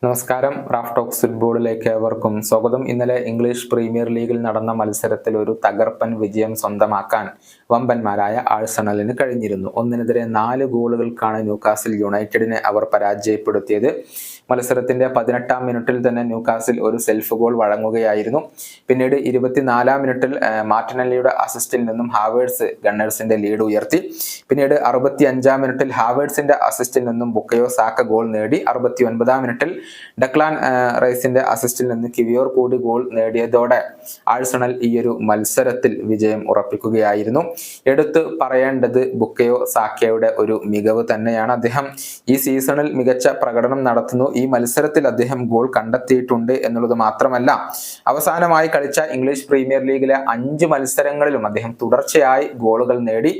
നമസ്കാരം. Raf talks ഫുട്ബോളിലേക്ക് ഏവർക്കും സ്വാഗതം. ഇന്നലെ ഇംഗ്ലീഷ് പ്രീമിയർ ലീഗിൽ നടന്ന മത്സരത്തിൽ ഒരു തകർപ്പൻ വിജയം സ്വന്തമാക്കാൻ വമ്പന്മാരായ ആഴ്സണലിന് കഴിഞ്ഞിരുന്നു. 1-4 ഗോളുകൾക്കാണ് ന്യൂകാസിൽ യുണൈറ്റഡിനെ അവർ പരാജയപ്പെടുത്തിയത്. മത്സരത്തിന്റെ 18-ാം മിനിറ്റിൽ തന്നെ ന്യൂകാസിൽ ഒരു സെൽഫ് ഗോൾ വഴങ്ങുകയായിരുന്നു. പിന്നീട് 24-ാം മിനിറ്റിൽ മാർട്ടിനെല്ലിയുടെ അസിസ്റ്റിൽ നിന്നും ഹാവേഴ്സ് ഗണ്ണേഴ്സിന്റെ ലീഡ് ഉയർത്തി. പിന്നീട് 65-ാം മിനിറ്റിൽ ഹാവേഴ്സിന്റെ അസിസ്റ്റിൽ നിന്നും ബുക്കയോ സാക്ക ഗോൾ നേടി. 69-ാം മിനിറ്റിൽ ഡക്ലാൻ റൈസിന്റെ അസിസ്റ്റിൽ നിന്ന് കിവിയോർ കൂടി ഗോൾ നേടിയതോടെ ആഴ്സണൽ ഈ ഒരു മത്സരത്തിൽ വിജയം ഉറപ്പിക്കുകയായിരുന്നു. എടുത്തു പറയേണ്ടത് ബുക്കയോ സാക്കയുടെ ഒരു മികവ് തന്നെയാണ്. അദ്ദേഹം ഈ സീസണിൽ മികച്ച പ്രകടനം നടത്തുന്നു. ഈ മത്സരത്തിൽ അദ്ദേഹം ഗോൾ കണ്ടെത്തിയിട്ടുണ്ട് എന്നുള്ളത് മാത്രമല്ല, അവസാനമായി കളിച്ച ഇംഗ്ലീഷ് പ്രീമിയർ ലീഗിലെ 5 മത്സരങ്ങളിലും അദ്ദേഹം തുടർച്ചയായി ഗോളുകൾ നേടി.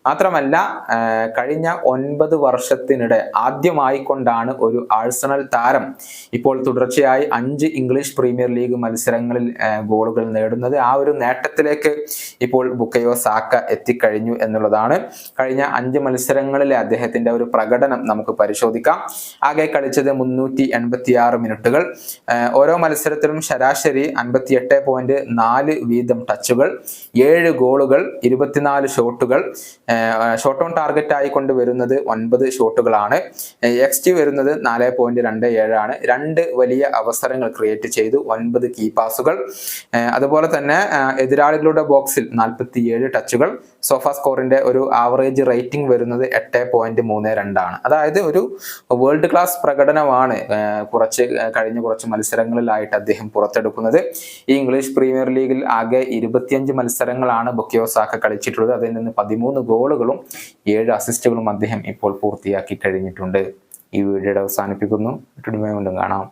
മാത്രമല്ല, കഴിഞ്ഞ 9 വർഷത്തിനിടെ ആദ്യമായി കൊണ്ടാണ് ഒരു ആഴ്സണൽ താരം ഇപ്പോൾ തുടർച്ചയായി 5 ഇംഗ്ലീഷ് പ്രീമിയർ ലീഗ് മത്സരങ്ങളിൽ ഗോളുകൾ നേടുന്നത്. ആ ഒരു നേട്ടത്തിലേക്ക് ഇപ്പോൾ ബുക്കയോ സാക്ക എത്തിക്കഴിഞ്ഞു എന്നുള്ളതാണ്. കഴിഞ്ഞ 5 മത്സരങ്ങളിലെ അദ്ദേഹത്തിന്റെ ഒരു പ്രകടനം നമുക്ക് പരിശോധിക്കാം. ആകെ കളിച്ചത് 386 മിനിറ്റുകൾ. ഓരോ മത്സരത്തിലും ശരാശരി 58.4 വീതം ടച്ചുകൾ, 7 ഗോളുകൾ, 24 ഷോട്ടുകൾ. ഷോട്ട് ഓൺ ടാർഗറ്റ് ആയി കൊണ്ടുവരുന്നത് 9 ഷോട്ടുകളാണ്. XG വരുന്നത് 4.27 ആണ്. 2 വലിയ അവസരങ്ങൾ ക്രിയേറ്റ് ചെയ്തു, 9 കീ പാസുകൾ. അതുപോലെ തന്നെ എതിരാളികളുടെ ബോക്സിൽ 47 ടച്ചുകൾ. സോഫ സ്കോറിന്റെ ഒരു ആവറേജ് റേറ്റിംഗ് വരുന്നത് 8.32 ആണ്. അതായത് ഒരു വേൾഡ് ക്ലാസ് പ്രകടനമാണ് കഴിഞ്ഞ കുറച്ച് മത്സരങ്ങളിലായിട്ട് അദ്ദേഹം പുറത്തെടുക്കുന്നത്. ഈ ഇംഗ്ലീഷ് പ്രീമിയർ ലീഗിൽ ആകെ 25 മത്സരങ്ങളാണ് ബുക്കയോ സാക്ക കളിച്ചിട്ടുള്ളത്. അതിൽ നിന്ന് 13 ഗോളുകളും 7 അസിസ്റ്റുകളും അദ്ദേഹം ഇപ്പോൾ പൂർത്തിയാക്കി കഴിഞ്ഞിട്ടുണ്ട്. ഈ വീഡിയോയുടെ അവസാനിപ്പിക്കുന്നു. വീണ്ടും കാണാം.